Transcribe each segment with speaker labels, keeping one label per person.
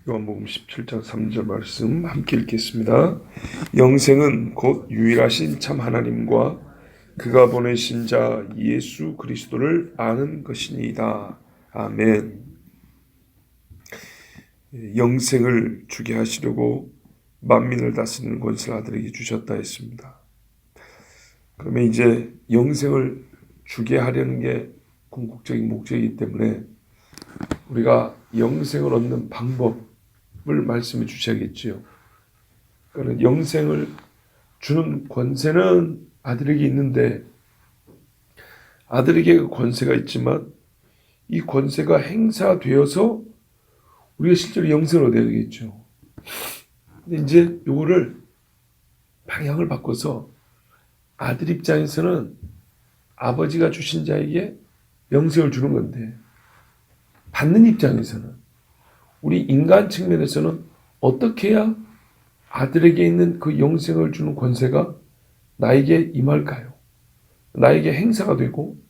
Speaker 1: 요한복음 17장 3절 말씀 함께 읽겠습니다. 영생은 곧 유일하신 참 하나님과 그가 보내신 자 예수 그리스도를 아는 것이니이다. 아멘. 영생을 주게 하시려고 만민을 다스리는 권세를 아들에게 주셨다 했습니다. 그러면 이제 영생을 주게 하려는 게 궁극적인 목적이기 때문에 우리가 영생을 얻는 방법을 말씀해 주셔야겠지요. 그러니까 영생을 주는 권세는 아들에게 있는데 아들에게 그 권세가 있지만 이 권세가 행사되어서 우리가 실제로 영생을 얻어야 되겠죠. 근데 이제 요거를 방향을 바꿔서 아들 입장에서는 아버지가 주신 자에게 영생을 주는 건데 받는 입장에서는 우리 인간 측면에서는 어떻게 해야 아들에게 있는 그 영생을 주는 권세가 나에게 임할까요? 나에게 행사가 되고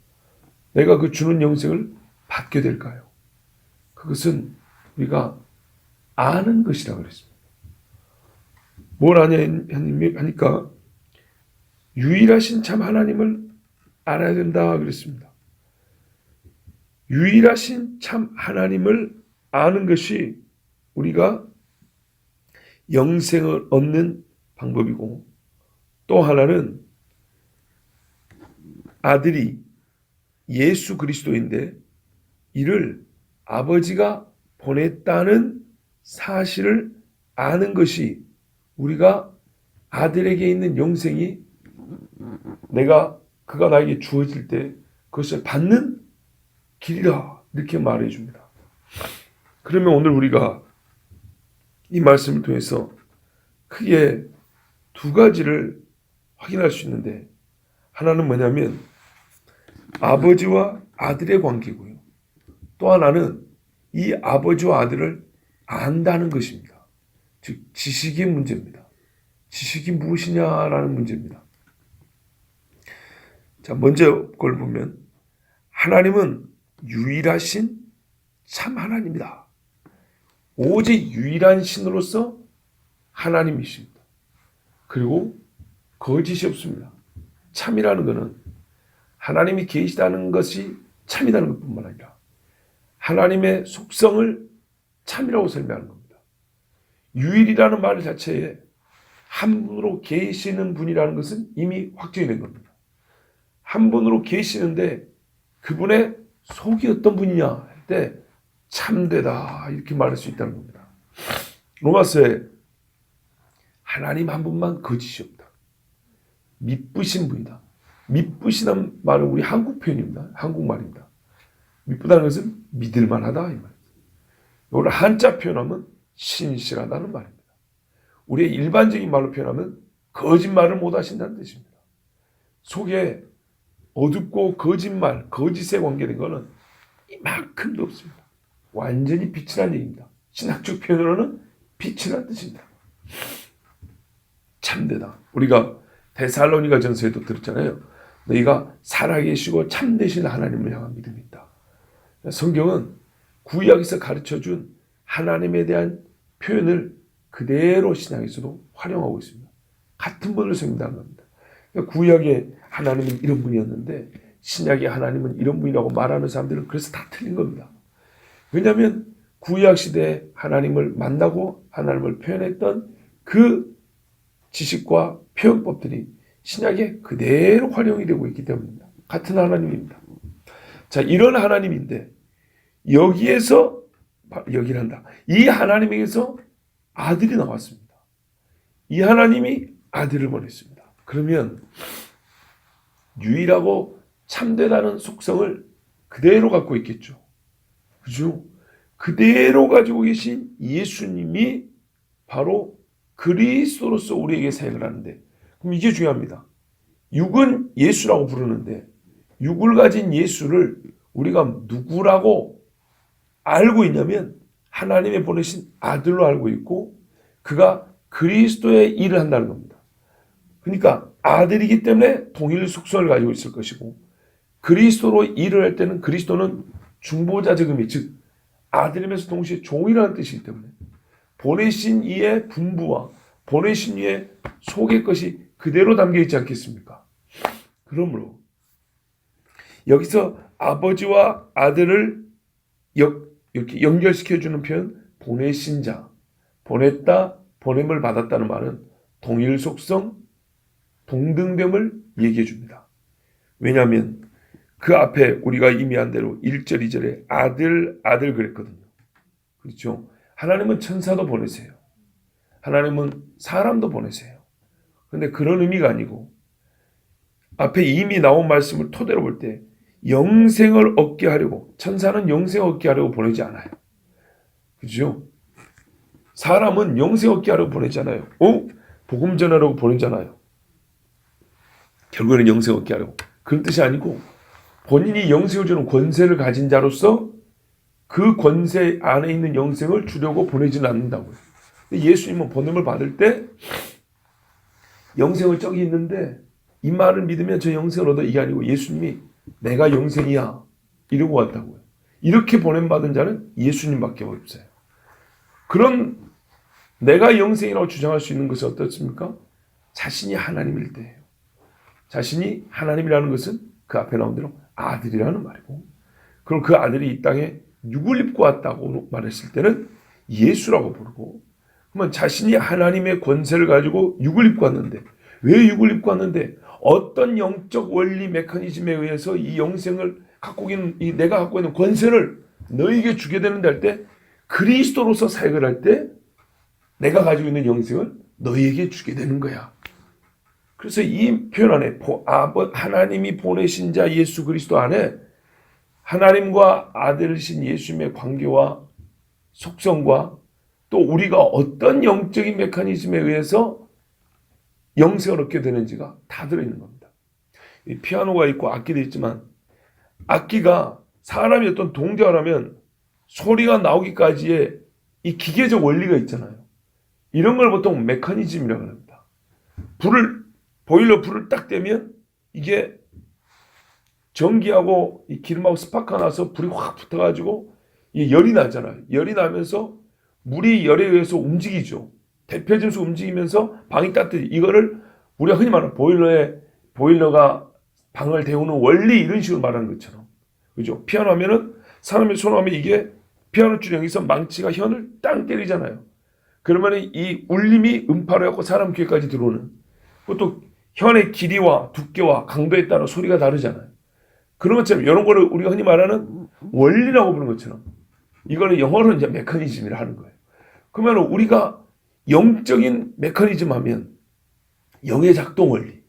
Speaker 1: 내가 그 주는 영생을 받게 될까요? 그것은 우리가 아는 것이라고 그랬습니다. 뭘 아냐 하니까 유일하신 참 하나님을 알아야 된다 그랬습니다. 유일하신 참 하나님을 아는 것이 우리가 영생을 얻는 방법이고, 또 하나는 아들이 예수 그리스도인데 이를 아버지가 보냈다는 사실을 아는 것이 우리가 아들에게 있는 영생이 그가 나에게 주어질 때 그것을 받는 길이라 이렇게 말해 줍니다. 그러면 오늘 우리가 이 말씀을 통해서 크게 두 가지를 확인할 수 있는데, 하나는 뭐냐면 아버지와 아들의 관계고요. 또 하나는 이 아버지와 아들을 안다는 것입니다. 즉 지식의 문제입니다. 지식이 무엇이냐라는 문제입니다. 자, 먼저 그걸 보면 하나님은 유일하신 참 하나님이다. 오직 유일한 신으로서 하나님이십니다. 그리고 거짓이 없습니다. 참이라는 것은 하나님이 계시다는 것이 참이라는 것뿐만 아니라 하나님의 속성을 참이라고 설명하는 겁니다. 유일이라는 말 자체에 한 분으로 계시는 분이라는 것은 이미 확정이 된 겁니다. 한 분으로 계시는데 그분의 속이 어떤 분이냐 할 때 참되다 이렇게 말할 수 있다는 겁니다. 로마서에 하나님 한 분만 거짓이 없다. 미쁘신 분이다. 미쁘시다는 말은 우리 한국 표현입니다. 한국말입니다. 미쁘다는 것은 믿을만하다 이 말입니다. 이걸 한자 표현하면 신실하다는 말입니다. 우리의 일반적인 말로 표현하면 거짓말을 못하신다는 뜻입니다. 속에 어둡고 거짓말, 거짓에 관계된 것은 이만큼도 없습니다. 완전히 빛이라는 얘기입니다. 신학적 표현으로는 빛이라는 뜻입니다. 참되다. 우리가 데살로니가 전서에도 들었잖아요. 너희가 살아계시고 참되신 하나님을 향한 믿음이 있다. 성경은 구약에서 가르쳐준 하나님에 대한 표현을 그대로 신약에서도 활용하고 있습니다. 같은 분을 섬긴다는 겁니다. 구약의 하나님은 이런 분이었는데 신약의 하나님은 이런 분이라고 말하는 사람들은 그래서 다 틀린 겁니다. 왜냐하면 구약 시대에 하나님을 만나고 하나님을 표현했던 그 지식과 표현법들이 신약에 그대로 활용이 되고 있기 때문입니다. 같은 하나님입니다. 자, 이런 하나님인데 여기에서 이 하나님에게서 아들이 나왔습니다. 이 하나님이 아들을 보냈습니다. 그러면 유일하고 참되다는 속성을 그대로 갖고 있겠죠. 그죠? 그대로 가지고 계신 예수님이 바로 그리스도로서 우리에게 사역을 하는데, 그럼 이게 중요합니다. 육은 예수라고 부르는데 육을 가진 예수를 우리가 누구라고 알고 있냐면 하나님의 보내신 아들로 알고 있고 그가 그리스도의 일을 한다는 겁니다. 그러니까 아들이기 때문에 동일 속성을 가지고 있을 것이고 그리스도로 일을 할 때는 그리스도는 중보자적 의미, 즉 아들이면서 동시에 종이라는 뜻이기 때문에 보내신 이의 분부와 보내신 이의 속의 것이 그대로 담겨 있지 않겠습니까? 그러므로 여기서 아버지와 아들을 이렇게 연결시켜주는 표현, 보내신 자, 보냈다, 보냄을 받았다는 말은 동일 속성, 동등됨을 얘기해 줍니다. 왜냐하면 그 앞에 우리가 이미 한 대로 1절, 2절에 아들, 아들 그랬거든요. 그렇죠? 하나님은 천사도 보내세요. 하나님은 사람도 보내세요. 그런데 그런 의미가 아니고 앞에 이미 나온 말씀을 토대로 볼 때 영생을 얻게 하려고, 천사는 영생을 얻게 하려고 보내지 않아요. 그렇죠? 사람은 영생 얻게 하려고 보내잖아요. 복음 전하려고 보내잖아요. 결국에는 영생 얻게 하려고. 그런 뜻이 아니고 본인이 영생을 주는 권세를 가진 자로서 그 권세 안에 있는 영생을 주려고 보내지는 않는다고요. 예수님은 보냄을 받을 때 영생을 저기 있는데 이 말을 믿으면 저 영생을 얻어, 이게 아니고 예수님이 내가 영생이야 이러고 왔다고요. 이렇게 보냄받은 자는 예수님밖에 없어요. 그런 내가 영생이라고 주장할 수 있는 것은 어떻습니까? 자신이 하나님일 때예요. 자신이 하나님이라는 것은 그 앞에 나온 대로 아들이라는 말이고, 그럼 그 아들이 이 땅에 육을 입고 왔다고 말했을 때는 예수라고 부르고, 그러면 자신이 하나님의 권세를 가지고 육을 입고 왔는데, 왜 육을 입고 왔는데 어떤 영적 원리 메커니즘에 의해서 이 영생을 갖고 있는, 이 내가 갖고 있는 권세를 너에게 주게 되는데 할 때, 그리스도로서 사역을 할 때 내가 가지고 있는 영생을 너에게 주게 되는 거야. 그래서 이 표현 안에 하나님이 보내신 자 예수 그리스도 안에 하나님과 아들이신 예수님의 관계와 속성과 또 우리가 어떤 영적인 메커니즘에 의해서 영생을 얻게 되는지가 다 들어있는 겁니다. 이 피아노가 있고 악기도 있지만 악기가 사람이 어떤 동작을 하면 소리가 나오기까지의 이 기계적 원리가 있잖아요. 이런 걸 보통 메커니즘이라고 합니다. 보일러 불을 딱 떼면 이게 전기하고 이 기름하고 스파크가 나서 불이 확 붙어가지고 이 열이 나잖아요. 열이 나면서 물이 열에 의해서 움직이죠. 대표적으로 움직이면서 방이 따뜻해. 이거를 우리가 흔히 말하는 보일러가 방을 데우는 원리, 이런 식으로 말하는 것처럼. 그죠? 피아노 하면은 사람이 손하면 이게 피아노 줄 여기서 망치가 현을 땅 때리잖아요. 그러면 이 울림이 음파로 해갖고 사람 귀에까지 들어오는. 그것도 현의 길이와 두께와 강도에 따라 소리가 다르잖아요. 그런 것처럼 이런 거를 우리가 흔히 말하는 원리라고 부르는 것처럼 이거는 영어로 이제 메커니즘이라 하는 거예요. 그러면 우리가 영적인 메커니즘 하면 영의 작동 원리,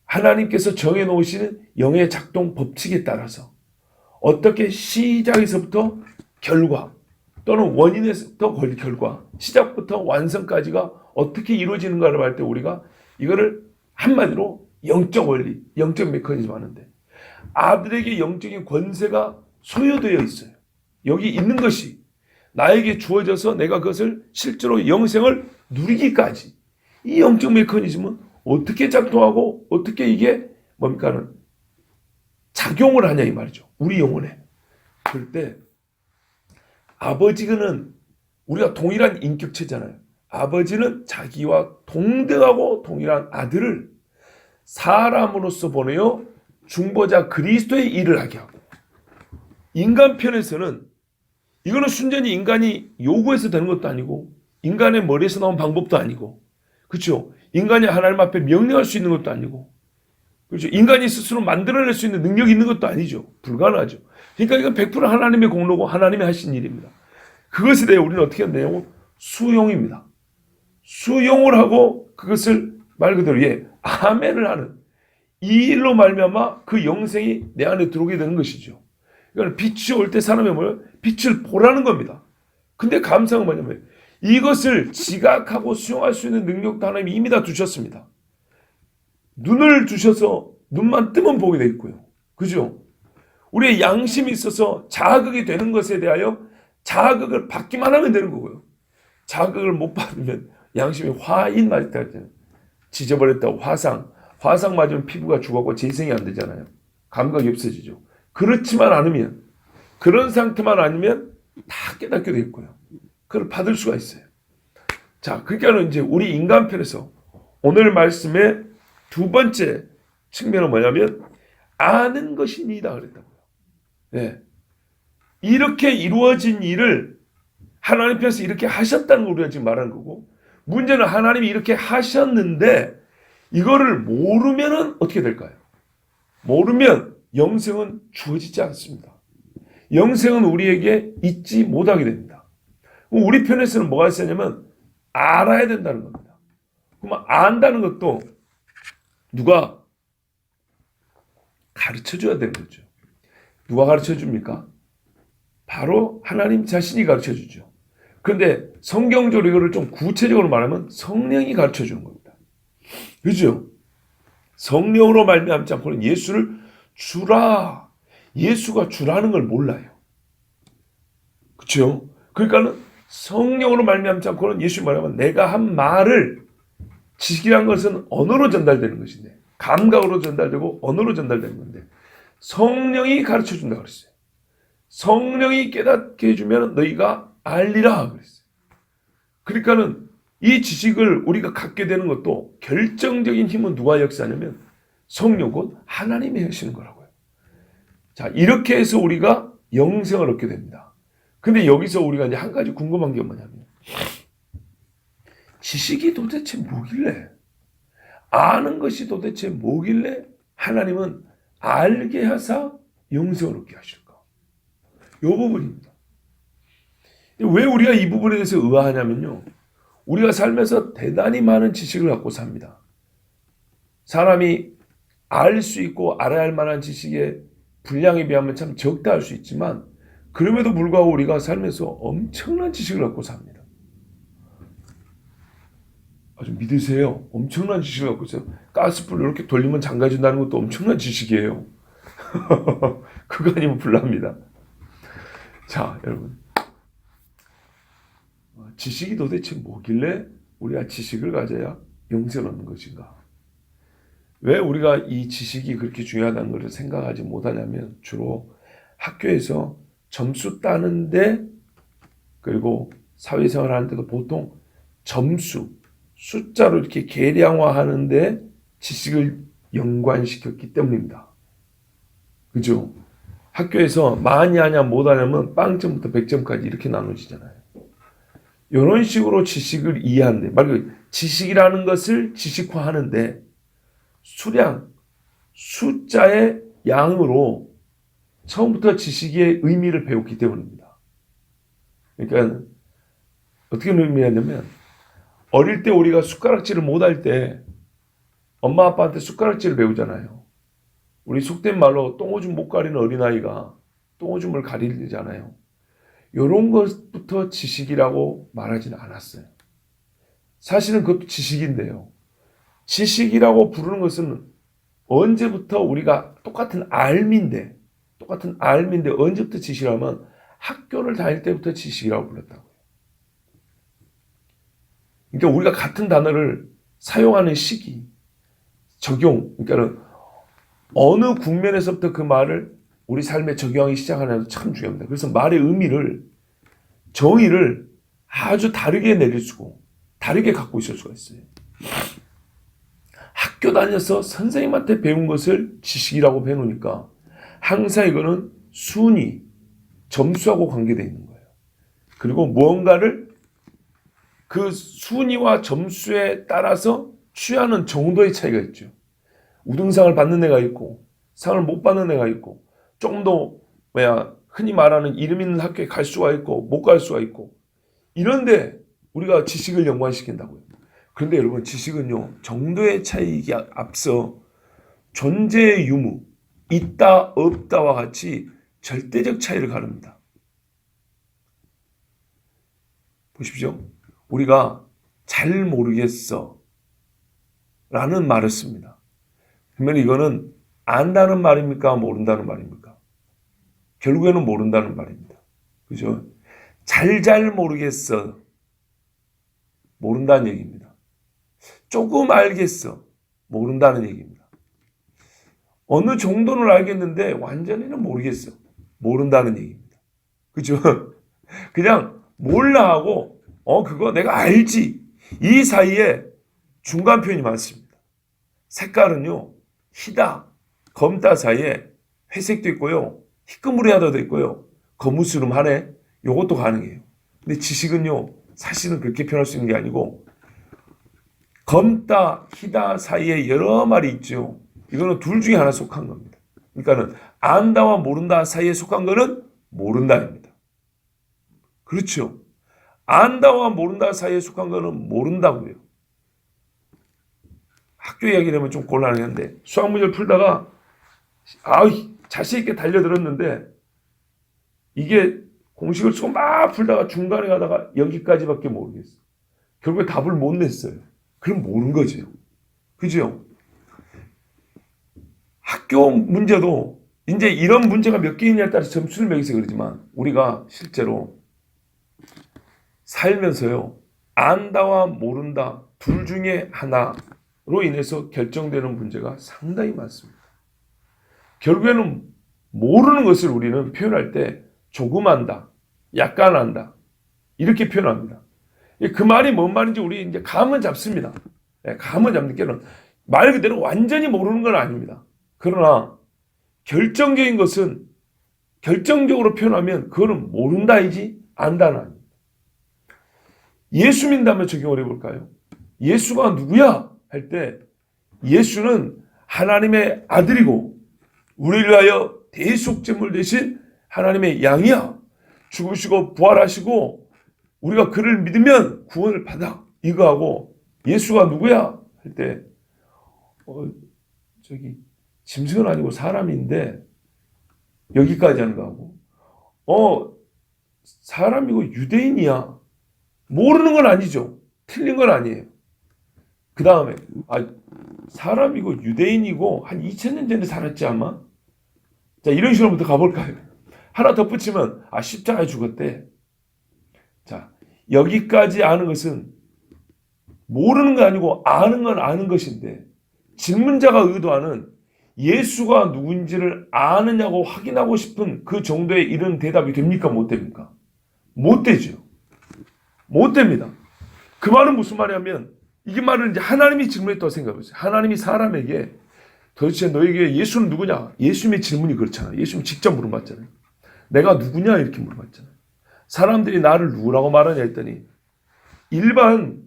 Speaker 1: 하나님께서 정해놓으시는 영의 작동 법칙에 따라서 어떻게 시작에서부터 결과 또는 원인에서부터 결과, 시작부터 완성까지가 어떻게 이루어지는가를 할 때 우리가 이거를 한마디로 영적 원리, 영적 메커니즘 하는데, 아들에게 영적인 권세가 소유되어 있어요. 여기 있는 것이 나에게 주어져서 내가 그것을 실제로 영생을 누리기까지, 이 영적 메커니즘은 어떻게 작동하고 어떻게 이게 뭡니까는 작용을 하냐 이 말이죠. 우리 영혼에. 그럴 때 아버지는 우리가 동일한 인격체잖아요. 아버지는 자기와 동등하고 동일한 아들을 사람으로서 보내어 중보자 그리스도의 일을 하게 하고, 인간 편에서는 이거는 순전히 인간이 요구해서 되는 것도 아니고 인간의 머리에서 나온 방법도 아니고, 그렇죠? 인간이 하나님 앞에 명령할 수 있는 것도 아니고, 그렇죠? 인간이 스스로 만들어낼 수 있는 능력이 있는 것도 아니죠. 불가능하죠. 그러니까 이건 100% 하나님의 공로고 하나님이 하신 일입니다. 그것에 대해 우리는 어떻게 한다고? 수용입니다. 수용을 하고 그것을 말 그대로 아멘을 하는, 이 일로 말미암아 그 영생이 내 안에 들어오게 되는 것이죠. 이건 빛이 올 때 사람이 뭐예요? 빛을 보라는 겁니다. 근데 감사한 건 뭐냐면 이것을 지각하고 수용할 수 있는 능력도 하나님이 이미 다 두셨습니다. 눈을 주셔서 눈만 뜨면 보게 돼 있고요. 그죠? 우리의 양심이 있어서 자극이 되는 것에 대하여 자극을 받기만 하면 되는 거고요. 자극을 못 받으면 양심이 화인 맞을 때는 지져버렸다고 화상 맞으면 피부가 죽어고 재생이 안 되잖아요. 감각이 없어지죠. 그렇지만 않으면, 그런 상태만 아니면 다 깨닫게 돼 있고요. 그걸 받을 수가 있어요. 자, 그러니까 이제 우리 인간편에서 오늘 말씀의 두 번째 측면은 뭐냐면 아는 것이 니다 그랬다고요. 네. 이렇게 이루어진 일을 하나님께서 이렇게 하셨다는 걸 우리가 지금 말하는 거고, 문제는 하나님이 이렇게 하셨는데 이거를 모르면은 어떻게 될까요? 모르면 영생은 주어지지 않습니다. 영생은 우리에게 잊지 못하게 됩니다. 우리 편에서는 뭐가 있었냐면 알아야 된다는 겁니다. 그럼 안다는 것도 누가 가르쳐줘야 되는 거죠. 누가 가르쳐줍니까? 바로 하나님 자신이 가르쳐주죠. 그런데 성경적으로 이거를 좀 구체적으로 말하면 성령이 가르쳐주는 겁니다. 그죠? 성령으로 말미암지 않고는 예수를 주라. 예수가 주라는 걸 몰라요. 그렇죠? 그러니까는 성령으로 말미암지 않고는 예수 말하면 내가 한 말을, 지식이란 것은 언어로 전달되는 것인데, 감각으로 전달되고 언어로 전달되는 건데 성령이 가르쳐준다고 그랬어요. 성령이 깨닫게 해주면 너희가 알리라 그랬어요. 그러니까는 이 지식을 우리가 갖게 되는 것도 결정적인 힘은 누가 역사하냐면 성령 곧 하나님이 하시는 거라고요. 자, 이렇게 해서 우리가 영생을 얻게 됩니다. 근데 여기서 우리가 이제 한 가지 궁금한 게 뭐냐면 지식이 도대체 뭐길래, 아는 것이 도대체 뭐길래 하나님은 알게 하사 영생을 얻게 하실까? 이 부분입니다. 왜 우리가 이 부분에 대해서 의아하냐면요, 우리가 살면서 대단히 많은 지식을 갖고 삽니다. 사람이 알 수 있고 알아야 할 만한 지식의 분량에 비하면 참 적다 할 수 있지만 그럼에도 불구하고 우리가 살면서 엄청난 지식을 갖고 삽니다. 아주 믿으세요. 엄청난 지식을 갖고 있어요. 가스불을 이렇게 돌리면 잠가진다는 것도 엄청난 지식이에요. 그거 아니면 불납니다. 자, 여러분, 지식이 도대체 뭐길래 우리가 지식을 가져야 영생을 얻는 것인가? 왜 우리가 이 지식이 그렇게 중요하다는 것을 생각하지 못하냐면 주로 학교에서 점수 따는데, 그리고 사회생활 하는데도 보통 점수, 숫자로 이렇게 계량화하는데 지식을 연관시켰기 때문입니다. 그죠? 학교에서 많이 하냐 못하냐면 빵점부터 100점까지 이렇게 나눠지잖아요. 이런 식으로 지식을 이해하는데, 말 그대로 지식이라는 것을 지식화하는데 수량, 숫자의 양으로 처음부터 지식의 의미를 배웠기 때문입니다. 그러니까 어떻게 의미하냐면 어릴 때 우리가 숟가락질을 못할 때 엄마 아빠한테 숟가락질을 배우잖아요. 우리 속된 말로 똥오줌 못 가리는 어린아이가 똥오줌을 가리잖아요. 이런 것부터 지식이라고 말하지는 않았어요. 사실은 그것도 지식인데요. 지식이라고 부르는 것은 언제부터 우리가 똑같은 알미인데 언제부터 지식이라면 학교를 다닐 때부터 지식이라고 불렀다고요. 그러니까 우리가 같은 단어를 사용하는 시기, 적용, 그러니까 어느 국면에서부터 그 말을 우리 삶에 적용하기 시작하냐도 참 중요합니다. 그래서 말의 의미를, 정의를 아주 다르게 내릴 수고 다르게 갖고 있을 수가 있어요. 학교 다녀서 선생님한테 배운 것을 지식이라고 배우니까 항상 이거는 순위, 점수하고 관계되어 있는 거예요. 그리고 무언가를 그 순위와 점수에 따라서 취하는 정도의 차이가 있죠. 우등상을 받는 애가 있고 상을 못 받는 애가 있고 조금 더 흔히 말하는 이름 있는 학교에 갈 수가 있고 못 갈 수가 있고, 이런데 우리가 지식을 연관시킨다고요. 그런데 여러분, 지식은요 정도의 차이에 앞서 존재의 유무, 있다 없다와 같이 절대적 차이를 가릅니다. 보십시오. 우리가 잘 모르겠어 라는 말을 씁니다. 그러면 이거는 안다는 말입니까? 모른다는 말입니까? 결국에는 모른다는 말입니다. 그죠? 잘 모르겠어. 모른다는 얘기입니다. 조금 알겠어. 모른다는 얘기입니다. 어느 정도는 알겠는데 완전히는 모르겠어. 모른다는 얘기입니다. 그죠? 그냥 몰라 하고 그거 내가 알지. 이 사이에 중간 표현이 많습니다. 색깔은요, 희다, 검다 사이에 회색도 있고요, 희끄무리하다도 있고요, 거무스름하네. 요것도 가능해요. 근데 지식은요, 사실은 그렇게 표현할 수 있는 게 아니고 검다, 희다 사이에 여러 말이 있죠. 이거는 둘 중에 하나 속한 겁니다. 그러니까는 안다와 모른다 사이에 속한 거는 모른다입니다. 그렇죠. 안다와 모른다 사이에 속한 거는 모른다고요. 학교 이야기를 하면 좀 곤란한데 수학 문제를 풀다가 자신 있게 달려들었는데 이게 공식을 쓰고 막 풀다가 중간에 가다가 여기까지밖에 모르겠어. 결국에 답을 못 냈어요. 그럼 모르는 거죠. 그죠? 학교 문제도 이제 이런 문제가 몇 개이냐에 따라서 점수를 매겨서 그러지만 우리가 실제로 살면서요, 안다와 모른다 둘 중에 하나로 인해서 결정되는 문제가 상당히 많습니다. 결국에는 모르는 것을 우리는 표현할 때 조금 안다, 약간 안다 이렇게 표현합니다. 그 말이 뭔 말인지 우리 이제 감은 잡습니다. 감은 잡는 게는 말 그대로 완전히 모르는 건 아닙니다. 그러나 결정적인 것은 결정적으로 표현하면 그거는 모른다이지 안다는 아닙니다. 예수 믿는다면 적용을 해볼까요? 예수가 누구야? 할 때 예수는 하나님의 아들이고 우리를 위하여 대속제물 되신 하나님의 양이야. 죽으시고 부활하시고 우리가 그를 믿으면 구원을 받아. 이거하고 예수가 누구야? 할 때 짐승은 아니고 사람인데 여기까지 하는 거하고 사람이고 유대인이야. 모르는 건 아니죠. 틀린 건 아니에요. 그 다음에 사람이고 유대인이고 한 2000년 전에 살았지 아마? 자, 이런 식으로부터 가볼까요? 하나 덧붙이면 십자가에 죽었대. 자, 여기까지 아는 것은 모르는 거 아니고 아는 건 아는 것인데 질문자가 의도하는 예수가 누군지를 아느냐고 확인하고 싶은 그 정도에 이른 대답이 됩니까? 못 됩니까? 못 되죠. 못 됩니다. 그 말은 무슨 말이냐면 이게 말은 이제 하나님이 질문했다고 생각해보세요. 하나님이 사람에게 도대체 너에게 예수는 누구냐? 예수님의 질문이 그렇잖아요. 예수님 직접 물어봤잖아요. 내가 누구냐? 이렇게 물어봤잖아요. 사람들이 나를 누구라고 말하냐 했더니 일반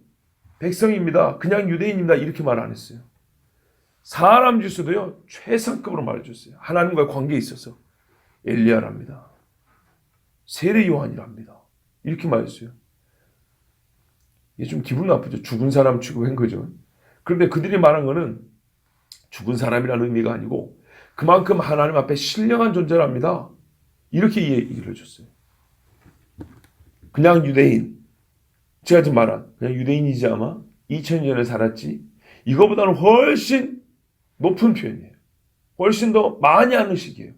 Speaker 1: 백성입니다. 그냥 유대인입니다. 이렇게 말 안 했어요. 사람 중에서도요 최상급으로 말해줬어요. 하나님과의 관계에 있어서 엘리야랍니다. 세례 요한이랍니다. 이렇게 말했어요. 이게 좀 기분 나쁘죠. 죽은 사람 취급한 거죠. 그런데 그들이 말한 거는 죽은 사람이라는 의미가 아니고 그만큼 하나님 앞에 신령한 존재랍니다. 이렇게 얘기를 해줬어요. 그냥 유대인, 제가 지금 말한 그냥 유대인이지 아마 2000년 전에 살았지 이거보다는 훨씬 높은 표현이에요. 훨씬 더 많이 아는 식이에요.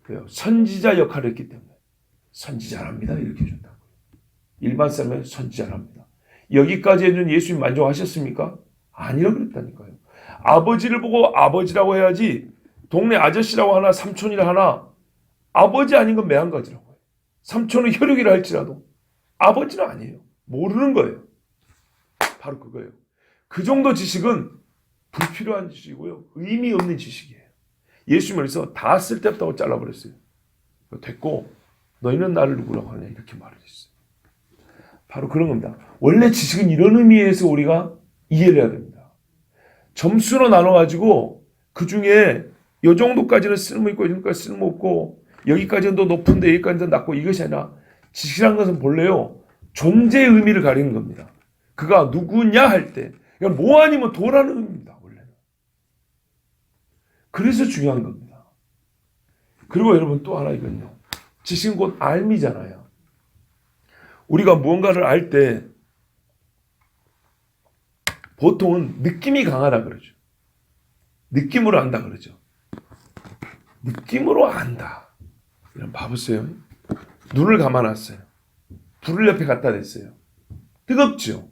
Speaker 1: 그래요. 선지자 역할을 했기 때문에 선지자랍니다. 이렇게 해준다고요. 일반 사람은 선지자랍니다. 여기까지 해준 예수님 만족하셨습니까? 아니라고 그랬다니까요. 아버지를 보고 아버지라고 해야지 동네 아저씨라고 하나 삼촌이라 하나 아버지 아닌 건 매한가지라고 해요. 삼촌은 혈육이라 할지라도 아버지는 아니에요. 모르는 거예요. 바로 그거예요. 그 정도 지식은 불필요한 지식이고요. 의미 없는 지식이에요. 예수님께서 다 쓸데없다고 잘라버렸어요. 됐고 너희는 나를 누구라고 하냐 이렇게 말해주셨어요. 바로 그런 겁니다. 원래 지식은 이런 의미에서 우리가 이해를 해야 됩니다. 점수로 나눠가지고 그 중에 이 정도까지는 쓸모있고 이 정도까지 쓸모없고 여기까지는 더 높은데 여기까지는 더 낮고 이것이 아니라 지식이라는 것은 본래요. 존재의 의미를 가리는 겁니다. 그가 누구냐 할 때 뭐 아니면 도라는 의미입니다. 원래는. 그래서 중요한 겁니다. 그리고 여러분 또 하나 이건요. 지식은 곧 알미잖아요. 우리가 무언가를 알 때 보통은 느낌이 강하다 그러죠. 느낌으로 안다 그러죠. 느낌으로 안다. 이런 봐보세요. 눈을 감아놨어요. 불을 옆에 갖다 댔어요. 뜨겁죠.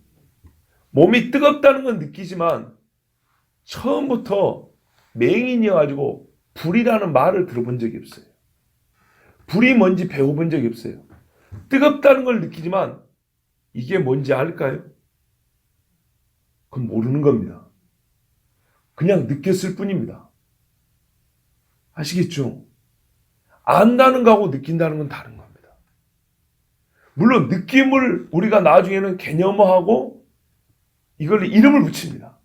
Speaker 1: 몸이 뜨겁다는 건 느끼지만 처음부터 맹인이어가지고 불이라는 말을 들어본 적이 없어요. 불이 뭔지 배워본 적이 없어요. 뜨겁다는 걸 느끼지만 이게 뭔지 알까요? 그건 모르는 겁니다. 그냥 느꼈을 뿐입니다. 아시겠죠? 안다는 거하고 느낀다는 건 다른 겁니다. 물론 느낌을 우리가 나중에는 개념화하고 이걸 이름을 붙입니다.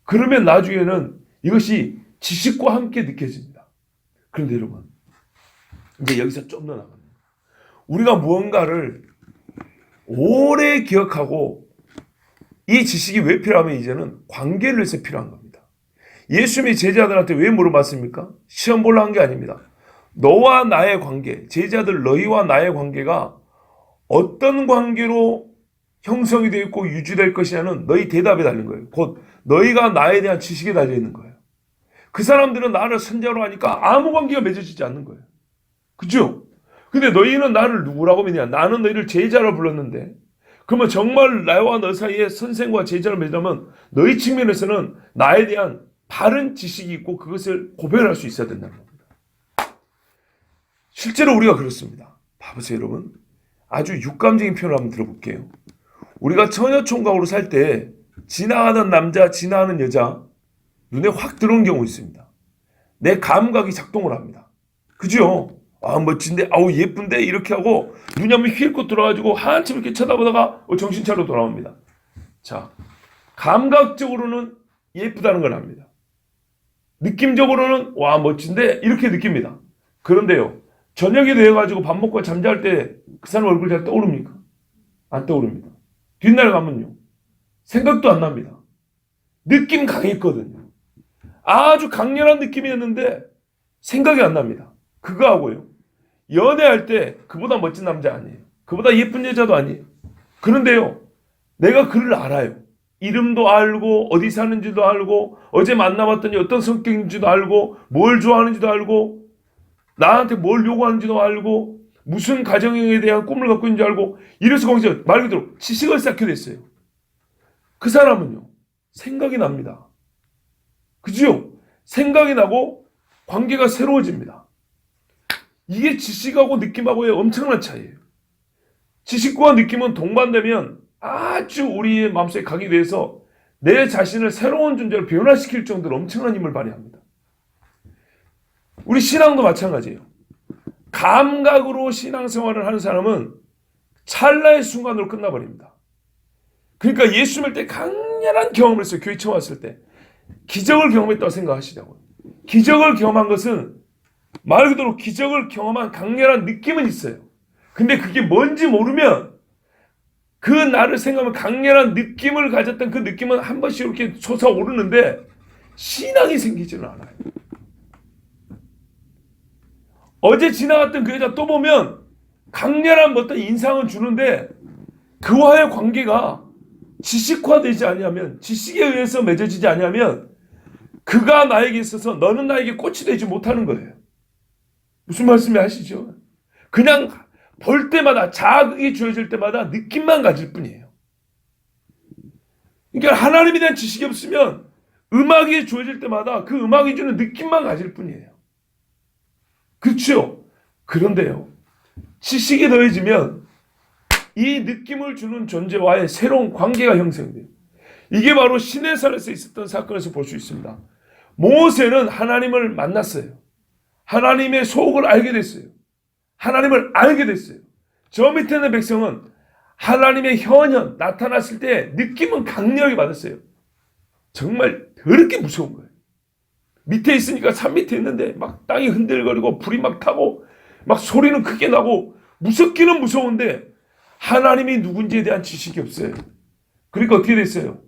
Speaker 1: 그러면 나중에는 이것이 지식과 함께 느껴집니다. 그런데 여러분, 이제 여기서 좀 더 나갑니다. 우리가 무언가를 오래 기억하고 이 지식이 왜 필요하면 이제는 관계를 위해서 필요한 겁니다. 예수님이 제자들한테 왜 물어봤습니까? 시험 보려 한 게 아닙니다. 너와 나의 관계, 제자들 너희와 나의 관계가 어떤 관계로 형성이 되어 있고 유지될 것이냐는 너희 대답에 달린 거예요. 곧 너희가 나에 대한 지식에 달려 있는 거예요. 그 사람들은 나를 선자로 하니까 아무 관계가 맺어지지 않는 거예요. 그죠? 근데 너희는 나를 누구라고 믿냐? 나는 너희를 제자로 불렀는데 그러면 정말 나와 너 사이에 선생과 제자를 맺으려면 너희 측면에서는 나에 대한 바른 지식이 있고 그것을 고백할 수 있어야 된다는 겁니다. 실제로 우리가 그렇습니다. 봐보세요 여러분. 아주 육감적인 표현을 한번 들어볼게요. 우리가 처녀총각으로 살 때 지나가는 남자, 지나가는 여자 눈에 확 들어오는 경우 있습니다. 내 감각이 작동을 합니다. 그죠? 아 멋진데, 아우 예쁜데 이렇게 하고 눈이 한번 힐끗 들어가지고 한참 이렇게 쳐다보다가 정신 차려 돌아옵니다. 자, 감각적으로는 예쁘다는 걸 압니다. 느낌적으로는 와 멋진데 이렇게 느낍니다. 그런데요, 저녁이 되어가지고 밥 먹고 잠잘 때 그 사람 얼굴 잘 떠오릅니까? 안 떠오릅니다. 뒷날 가면요, 생각도 안 납니다. 느낌 강했거든요. 아주 강렬한 느낌이었는데 생각이 안 납니다. 그거하고요, 연애할 때 그보다 멋진 남자 아니에요. 그보다 예쁜 여자도 아니에요. 그런데요, 내가 그를 알아요. 이름도 알고 어디 사는지도 알고 어제 만나봤더니 어떤 성격인지도 알고 뭘 좋아하는지도 알고 나한테 뭘 요구하는지도 알고 무슨 가정에 대한 꿈을 갖고 있는지 알고 이래서 거기서 말 그대로 지식을 쌓게 됐어요. 그 사람은요, 생각이 납니다. 그죠? 생각이 나고 관계가 새로워집니다. 이게 지식하고 느낌하고의 엄청난 차이예요. 지식과 느낌은 동반되면 아주 우리의 마음속에 각이 돼서 내 자신을 새로운 존재로 변화시킬 정도로 엄청난 힘을 발휘합니다. 우리 신앙도 마찬가지예요. 감각으로 신앙생활을 하는 사람은 찰나의 순간으로 끝나버립니다. 그러니까 예수 믿을 때 강렬한 경험을 했어요. 교회 처음 왔을 때 기적을 경험했다고 생각하시자고요. 기적을 경험한 것은 말 그대로 기적을 경험한 강렬한 느낌은 있어요. 근데 그게 뭔지 모르면 그 나를 생각하면 강렬한 느낌을 가졌던 그 느낌은 한 번씩 이렇게 솟아오르는데 신앙이 생기지는 않아요. 어제 지나갔던 그 여자 또 보면 강렬한 어떤 인상은 주는데 그와의 관계가 지식화되지 아니하면, 지식에 의해서 맺어지지 아니하면 그가 나에게 있어서 너는 나에게 꽃이 되지 못하는 거예요. 무슨 말씀이 하시죠? 그냥 볼 때마다, 자극이 주어질 때마다 느낌만 가질 뿐이에요. 그러니까 하나님에 대한 지식이 없으면 음악이 주어질 때마다 그 음악이 주는 느낌만 가질 뿐이에요. 그렇죠? 그런데요, 지식이 더해지면 이 느낌을 주는 존재와의 새로운 관계가 형성돼요. 이게 바로 시내산에서 있었던 사건에서 볼 수 있습니다. 모세는 하나님을 만났어요. 하나님의 속을 알게 됐어요. 하나님을 알게 됐어요. 저 밑에 있는 백성은 하나님의 현현 나타났을 때 느낌은 강력하게 받았어요. 정말 더럽게 무서운 거예요. 밑에 있으니까 산 밑에 있는데 막 땅이 흔들거리고 불이 막 타고 막 소리는 크게 나고 무섭기는 무서운데 하나님이 누군지에 대한 지식이 없어요. 그러니까 어떻게 됐어요?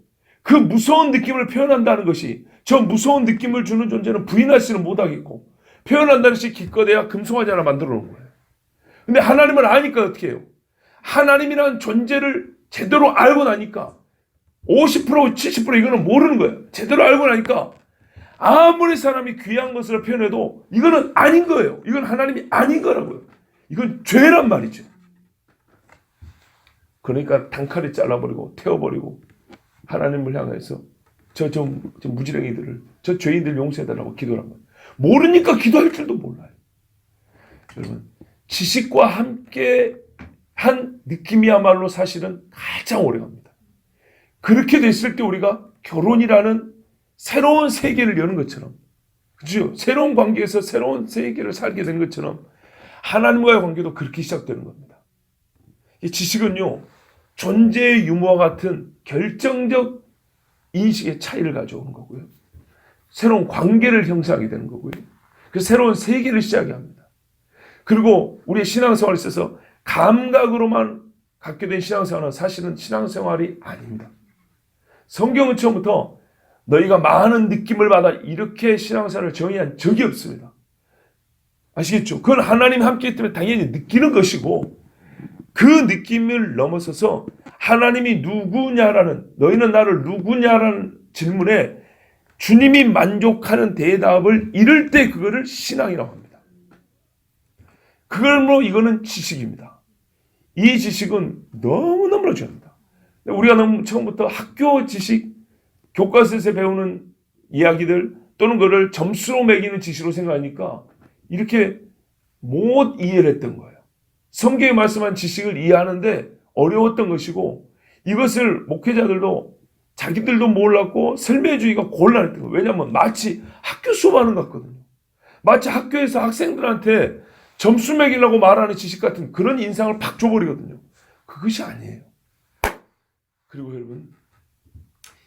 Speaker 1: 그 무서운 느낌을 표현한다는 것이, 저 무서운 느낌을 주는 존재는 부인하지는 못하겠고 표현한다는 것이 기껏해야 금송아지 하나 만들어 놓은 거예요. 근데 하나님을 아니까 어떻게 해요? 하나님이라는 존재를 제대로 알고 나니까 50% 70% 이거는 모르는 거예요. 제대로 알고 나니까 아무리 사람이 귀한 것을 표현해도 이거는 아닌 거예요. 이건 하나님이 아닌 거라고요. 이건 죄란 말이죠. 그러니까 단칼에 잘라버리고 태워버리고 하나님을 향해서 저 무지랭이들을, 저 죄인들 용서해달라고 기도를 한 거예요. 모르니까 기도할 줄도 몰라요. 여러분, 지식과 함께 느낌이야말로 사실은 가장 오래 갑니다. 그렇게 됐을 때 우리가 결혼이라는 새로운 세계를 여는 것처럼, 그죠? 새로운 관계에서 새로운 세계를 살게 된 것처럼 하나님과의 관계도 그렇게 시작되는 겁니다. 이 지식은요, 존재의 유무와 같은 결정적 인식의 차이를 가져오는 거고요. 새로운 관계를 형성하게 되는 거고요. 그 새로운 세계를 시작하게 합니다. 그리고 우리의 신앙생활에 있어서 감각으로만 갖게 된 신앙생활은 사실은 신앙생활이 아닙니다. 성경은 처음부터 너희가 많은 느낌을 받아 이렇게 신앙생활을 정의한 적이 없습니다. 아시겠죠? 그건 하나님 함께 있기 때문에 당연히 느끼는 것이고, 그 느낌을 넘어서서 하나님이 누구냐라는, 너희는 나를 누구냐라는 질문에 주님이 만족하는 대답을 이룰 때 그거를 신앙이라고 합니다. 그걸로 이거는 지식입니다. 이 지식은 너무너무 중요합니다. 우리가 너무 처음부터 학교 지식, 교과서에서 배우는 이야기들 또는 그걸 점수로 매기는 지식으로 생각하니까 이렇게 못 이해를 했던 거예요. 성경에 말씀한 지식을 이해하는데 어려웠던 것이고, 이것을 목회자들도 자기들도 몰랐고 설명해주기가 곤란했던 거예요. 왜냐하면 마치 학교 수업하는 것 같거든요. 마치 학교에서 학생들한테 점수 매기려고 말하는 지식 같은 그런 인상을 팍 줘버리거든요. 그것이 아니에요. 그리고 여러분,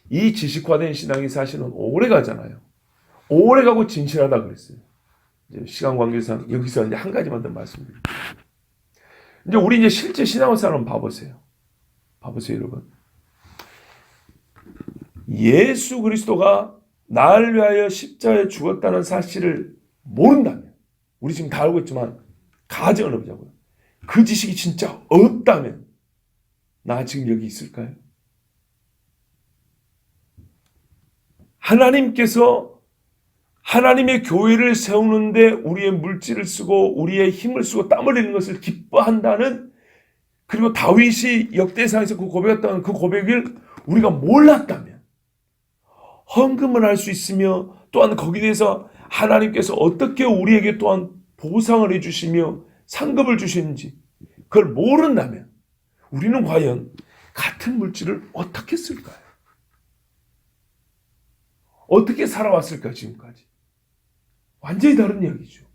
Speaker 1: 이 지식화된 신앙이 사실은 오래 가잖아요. 오래 가고 진실하다 그랬어요. 이제 시간 관계상 여기서 이제 한 가지만 더 말씀드릴게요. 이제 우리 이제 실제 신앙생활 한번 봐보세요. 봐보세요, 여러분. 예수 그리스도가 나를 위하여 십자가에 죽었다는 사실을 모른다면, 우리 지금 다 알고 있지만 가정을 해보자고요. 그 지식이 진짜 없다면 나 지금 여기 있을까요? 하나님께서 하나님의 교회를 세우는데 우리의 물질을 쓰고 우리의 힘을 쓰고 땀 흘리는 것을 기뻐한다는, 그리고 다윗이 역대상에서 그 고백했다는 그 고백을 우리가 몰랐다면, 헌금을 할 수 있으며 또한 거기에 대해서 하나님께서 어떻게 우리에게 또한 보상을 해주시며 상급을 주시는지 그걸 모른다면 우리는 과연 같은 물질을 어떻게 쓸까요? 어떻게 살아왔을까 지금까지? 완전히 다른 이야기죠.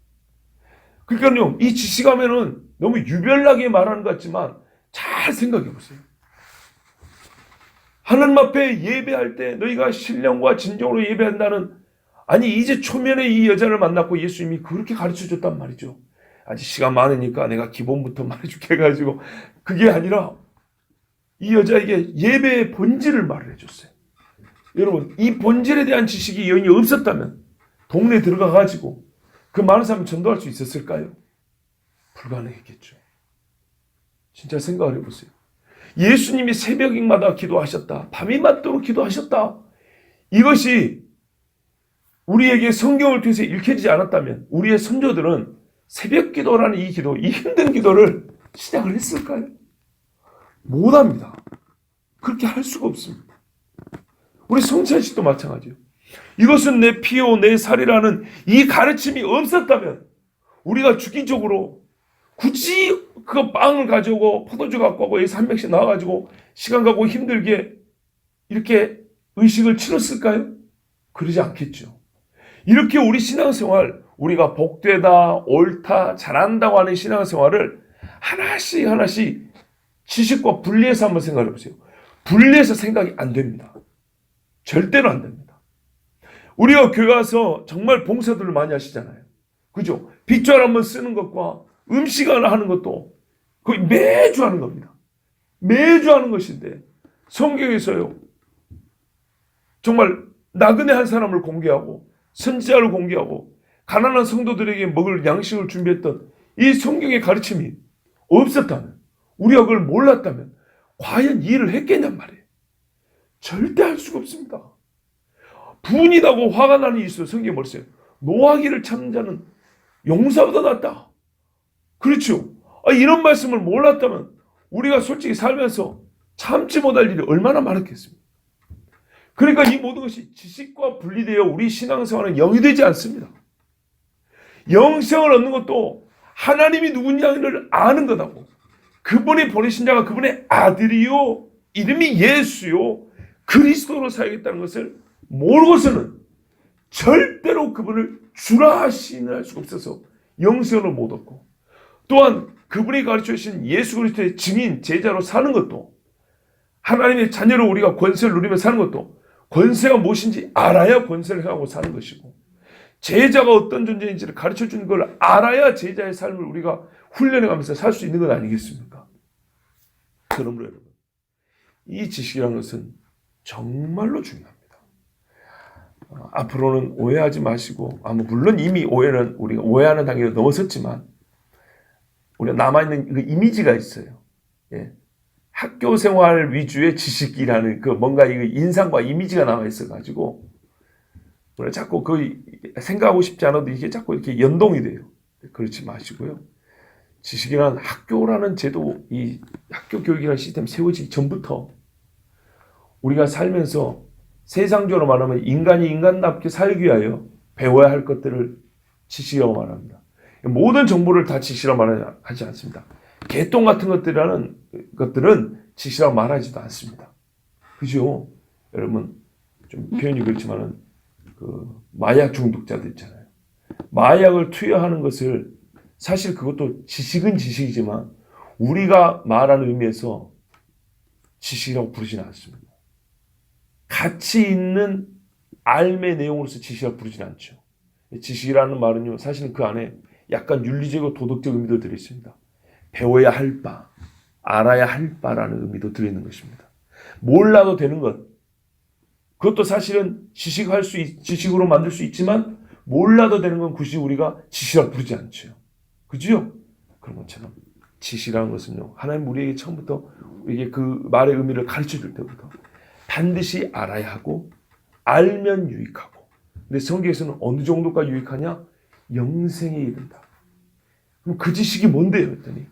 Speaker 1: 그러니까요, 이 지식하면은 너무 유별나게 말하는 것 같지만 잘 생각해 보세요. 하나님 앞에 예배할 때 너희가 신령과 진정으로 예배한다는, 아니 이제 초면에 이 여자를 만났고 예수님이 그렇게 가르쳐줬단 말이죠. 아직 시간 많으니까 내가 기본부터 말해줄게 해가지고, 그게 아니라 이 여자에게 예배의 본질을 말을 해줬어요. 여러분, 이 본질에 대한 지식이 여인이 없었다면 동네에 들어가가지고 그 많은 사람을 전도할 수 있었을까요? 불가능했겠죠. 진짜 생각을 해보세요. 예수님이 새벽마다 기도하셨다. 밤이 맞도록 기도하셨다. 이것이 우리에게 성경을 통해서 읽혀지지 않았다면 우리의 선조들은 새벽 기도라는 이 기도, 이 힘든 기도를 시작을 했을까요? 못합니다. 그렇게 할 수가 없습니다. 우리 성찬식도 마찬가지예요. 이것은 내 피요 내 살이라는 이 가르침이 없었다면 우리가 주기적으로 굳이 그 빵을 가져오고 포도주 갖고 오고 여기서 한 명씩 나와가지고 시간 가고 힘들게 이렇게 의식을 치렀을까요? 그러지 않겠죠. 이렇게 우리 신앙생활, 우리가 복되다, 옳다, 잘한다고 하는 신앙생활을 하나씩 하나씩 지식과 분리해서 한번 생각해 보세요. 분리해서 생각이 안 됩니다. 절대로 안 됩니다. 우리가 교회 와서 정말 봉사들을 많이 하시잖아요. 그죠? 빗줄 한번 쓰는 것과 음식 하나 하는 것도 거의 매주 하는 겁니다. 매주 하는 것인데 성경에서요, 정말 나그네 한 사람을 공개하고 선지자를 공개하고 가난한 성도들에게 먹을 양식을 준비했던 이 성경의 가르침이 없었다면, 우리가 그걸 몰랐다면 과연 이해를 했겠냔 말이에요. 절대 할 수가 없습니다. 분이 나고 화가 나는 일이 있어요. 성경에 뭐랬어요? 노하기를 참는 자는 용사보다 낫다. 그렇죠. 이런 말씀을 몰랐다면 우리가 솔직히 살면서 참지 못할 일이 얼마나 많았겠습니까? 그러니까 이 모든 것이 지식과 분리되어 우리 신앙생활은 영이 되지 않습니다. 영생을 얻는 것도 하나님이 누구냐를 아는 것하고 그분이 보내신 자가 그분의 아들이요 이름이 예수요 그리스도로 살겠다는 것을 모르고서는 절대로 그분을 주라 시인할 수가 없어서 영생을 못 얻고, 또한 그분이 가르쳐 주신 예수 그리스도의 증인 제자로 사는 것도, 하나님의 자녀로 우리가 권세를 누리며 사는 것도 권세가 무엇인지 알아야 권세를 행하고 사는 것이고, 제자가 어떤 존재인지를 가르쳐 주는 걸 알아야 제자의 삶을 우리가 훈련해가면서 살 수 있는 건 아니겠습니까? 그러므로 여러분, 이 지식이라는 것은 정말로 중요합니다. 앞으로는 오해하지 마시고, 물론 이미 오해는 우리가 오해하는 단계를 넘어섰지만 우리가 남아있는 그 이미지가 있어요. 예. 학교 생활 위주의 지식이라는 그 뭔가 이 인상과 이미지가 남아있어가지고 우리가 자꾸 그 생각하고 싶지 않아도 이게 자꾸 이렇게 연동이 돼요. 그렇지 마시고요. 지식이란 학교라는 제도, 이 학교 교육이라는 시스템 세워지기 전부터 우리가 살면서 세상적으로 말하면 인간이 인간답게 살기 위하여 배워야 할 것들을 지식이라고 말합니다. 모든 정보를 다 지식이라고 말하지 않습니다. 개똥 같은 것들은 지식이라고 말하지도 않습니다. 그죠? 여러분, 좀 표현이 그렇지만은 그 마약 중독자들 있잖아요. 마약을 투여하는 것을, 사실 그것도 지식은 지식이지만 우리가 말하는 의미에서 지식이라고 부르지는 않습니다. 가치 있는 삶의 내용으로서 지식이라고 부르지는 않죠. 지식이라는 말은요, 사실은 그 안에 약간 윤리적이고 도덕적 의미도 들어있습니다. 배워야 할 바, 알아야 할 바라는 의미도 들어있는 것입니다. 몰라도 되는 것, 그것도 사실은 지식으로 만들 수 있지만 몰라도 되는 건 굳이 우리가 지식이라고 부르지 않죠. 그죠? 그런 것처럼 지식이라는 것은요, 하나님 우리에게 처음부터 우리에게 그 말의 의미를 가르쳐 줄 때부터 반드시 알아야 하고, 알면 유익하고. 근데 성경에서는 어느 정도까지 유익하냐? 영생에 이른다. 그럼 그 지식이 뭔데요? 했더니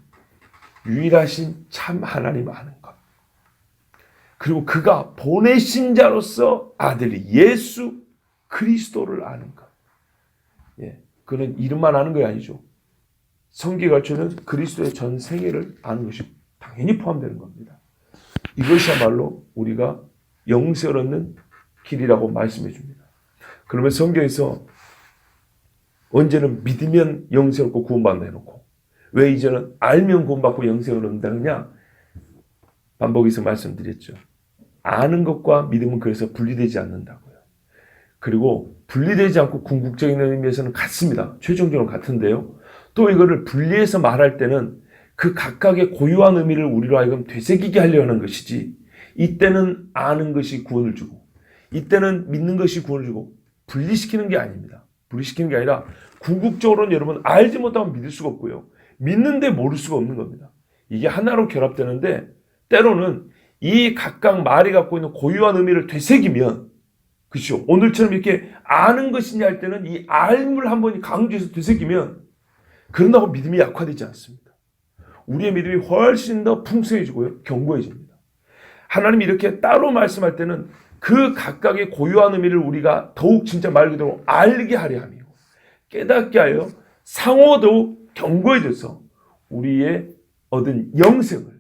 Speaker 1: 유일하신 참 하나님 아는 것, 그리고 그가 보내신 자로서 아들 예수 그리스도를 아는 것. 예, 그는 이름만 아는 게 아니죠. 성경이 가르쳐주는 그리스도의 전 생애를 아는 것이 당연히 포함되는 겁니다. 이것이야말로 우리가 영생을 얻는 길이라고 말씀해 줍니다. 그러면 성경에서 언제는 믿으면 영생을 얻고 구원받는다 해놓고 왜 이제는 알면 구원받고 영생을 얻는다느냐? 반복해서 말씀드렸죠. 아는 것과 믿음은 그래서 분리되지 않는다고요. 그리고 분리되지 않고 궁극적인 의미에서는 같습니다. 최종적으로 같은데요. 또 이거를 분리해서 말할 때는 그 각각의 고유한 의미를 우리로 하여금 되새기게 하려는 것이지, 이때는 아는 것이 구원을 주고 이때는 믿는 것이 구원을 주고 분리시키는 게 아닙니다. 분리시키는 게 아니라 궁극적으로는 여러분 알지 못하면 믿을 수가 없고요. 믿는데 모를 수가 없는 겁니다. 이게 하나로 결합되는데, 때로는 이 각각 말이 갖고 있는 고유한 의미를 되새기면, 그렇죠? 오늘처럼 이렇게 아는 것이냐 할 때는 이 알을 한번 강조해서 되새기면 그런다고 믿음이 약화되지 않습니다. 우리의 믿음이 훨씬 더 풍성해지고요, 견고해집니다. 하나님이 이렇게 따로 말씀할 때는 그 각각의 고유한 의미를 우리가 더욱 진짜 말 그대로 알게 하려 함이고 깨닫게 하여 상호도 견고해져서 우리의 얻은 영생을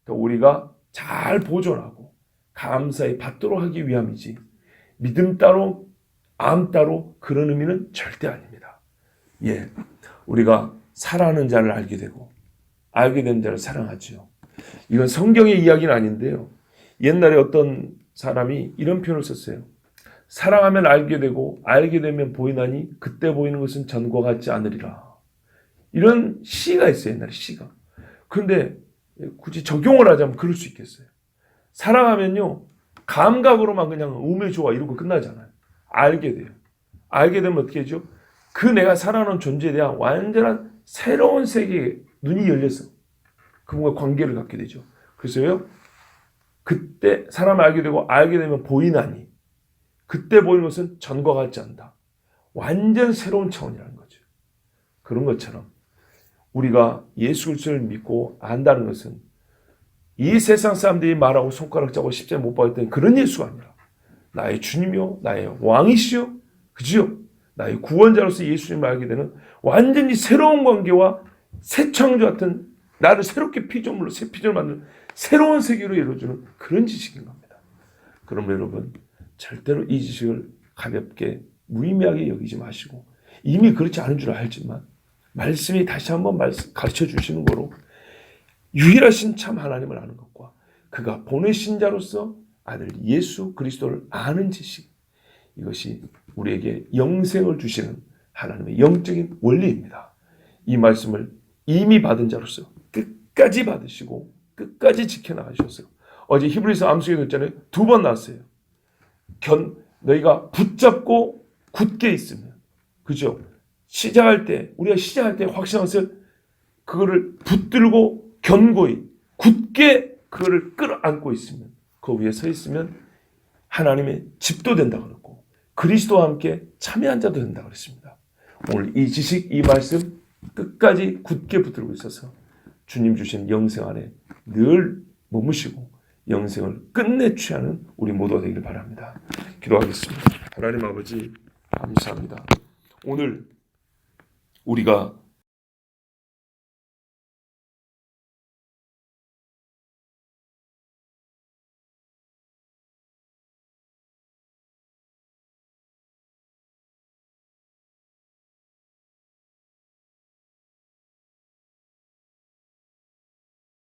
Speaker 1: 또 우리가 잘 보존하고 감사히 받도록 하기 위함이지, 믿음 따로 암 따로 그런 의미는 절대 아닙니다. 예, 우리가 사랑하는 자를 알게 되고 알게 된 자를 사랑하지요. 이건 성경의 이야기는 아닌데요. 옛날에 어떤 사람이 이런 표현을 썼어요. 사랑하면 알게 되고 알게 되면 보이나니 그때 보이는 것은 전과 같지 않으리라. 이런 시가 있어요. 옛날에 시가. 그런데 굳이 적용을 하자면 그럴 수 있겠어요. 사랑하면요, 감각으로만 그냥 음에 좋아 이러고 끝나잖아요. 알게 돼요. 알게 되면 어떻게 하죠? 그 내가 사랑하는 존재에 대한 완전한 새로운 세계에 눈이 열려서 그분과 관계를 갖게 되죠. 그래서요, 그때 사람을 알게 되고 알게 되면 보이나니 그때 보이는 것은 전과 같지 않다. 완전 새로운 차원이라는 거죠. 그런 것처럼 우리가 예수 그리스도를 믿고 안다는 것은 이 세상 사람들이 말하고 손가락 잡고 십자가에 못 박았던 그런 예수가 아니라 나의 주님이요 나의 왕이시요, 그지요? 나의 구원자로서 예수님을 알게 되는 완전히 새로운 관계와 새 창조 같은 나를 새롭게 피조물로 새 피조를 만드는 새로운 세계로 이루어주는 그런 지식인 겁니다. 그럼 여러분 절대로 이 지식을 가볍게 무의미하게 여기지 마시고 이미 그렇지 않은 줄 알지만 말씀이 다시 한번 가르쳐 주시는 거로 유일하신 참 하나님을 아는 것과 그가 보내신 자로서 아들 예수 그리스도를 아는 지식, 이것이 우리에게 영생을 주시는 하나님의 영적인 원리입니다. 이 말씀을 이미 받은 자로서 끝까지 받으시고 끝까지 지켜나가셨어요. 어제 히브리서 암송에 했잖아요. 2번 나왔어요. 너희가 붙잡고 굳게 있으면, 그죠? 우리가 시작할 때 확신하면서 그거를 붙들고 견고히 굳게 그거를 끌어안고 있으면, 그 위에 서 있으면 하나님의 집도 된다고 그랬고 그리스도와 함께 참여한 자도 된다고 그랬습니다. 오늘 이 지식, 이 말씀 끝까지 굳게 붙들고 있어서 주님 주신 영생 안에 늘 머무시고 영생을 끝내 취하는 우리 모두가 되기를 바랍니다. 기도하겠습니다. 하나님 아버지 감사합니다. 오늘 우리가